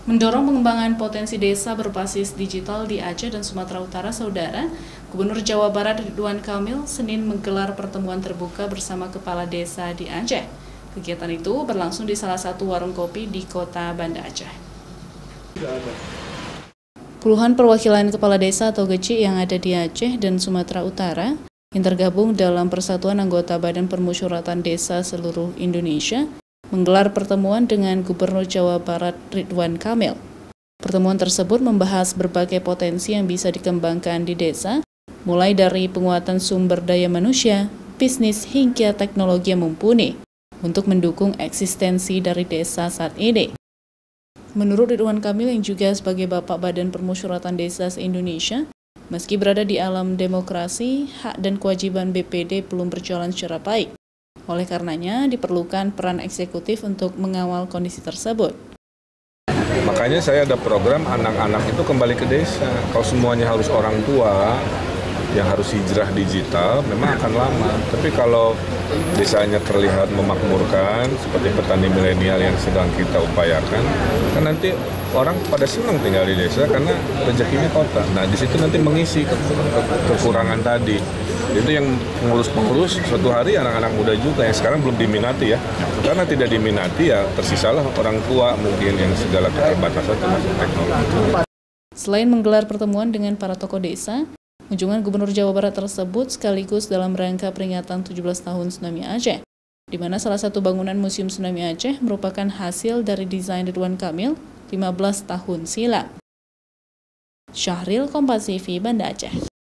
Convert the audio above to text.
Mendorong pengembangan potensi desa berbasis digital di Aceh dan Sumatera Utara, Saudara, Gubernur Jawa Barat Ridwan Kamil Senin menggelar pertemuan terbuka bersama kepala desa di Aceh. Kegiatan itu berlangsung di salah satu warung kopi di kota Banda Aceh. Puluhan perwakilan kepala desa atau GC yang ada di Aceh dan Sumatera Utara yang tergabung dalam Persatuan Anggota Badan Permusyawaratan Desa seluruh Indonesia menggelar pertemuan dengan Gubernur Jawa Barat Ridwan Kamil. Pertemuan tersebut membahas berbagai potensi yang bisa dikembangkan di desa, mulai dari penguatan sumber daya manusia, bisnis, hingga teknologi yang mumpuni untuk mendukung eksistensi dari desa saat ini. Menurut Ridwan Kamil yang juga sebagai Bapak Badan Permusyawaratan Desa se-Indonesia, meski berada di alam demokrasi, hak dan kewajiban BPD belum berjalan secara baik. Oleh karenanya, diperlukan peran eksekutif untuk mengawal kondisi tersebut. Makanya saya ada program anak-anak itu kembali ke desa. Kalau semuanya harus orang tua yang harus hijrah digital, memang akan lama. Tapi kalau desanya terlihat memakmurkan, seperti petani milenial yang sedang kita upayakan, kan nanti orang pada senang tinggal di desa karena rezekinya kota. Nah, di situ nanti mengisi kekurangan tadi. Itu yang pengurus-pengurus suatu hari anak-anak muda juga yang sekarang belum diminati ya. Karena tidak diminati ya tersisalah orang tua mungkin yang segala keterbatasan termasuk teknologi. Selain menggelar pertemuan dengan para tokoh desa, kunjungan Gubernur Jawa Barat tersebut sekaligus dalam rangka peringatan 17 tahun Tsunami Aceh, di mana salah satu bangunan Museum Tsunami Aceh merupakan hasil dari desain Ridwan Kamil 15 tahun silam. Syahril, Kompas TV, Banda Aceh.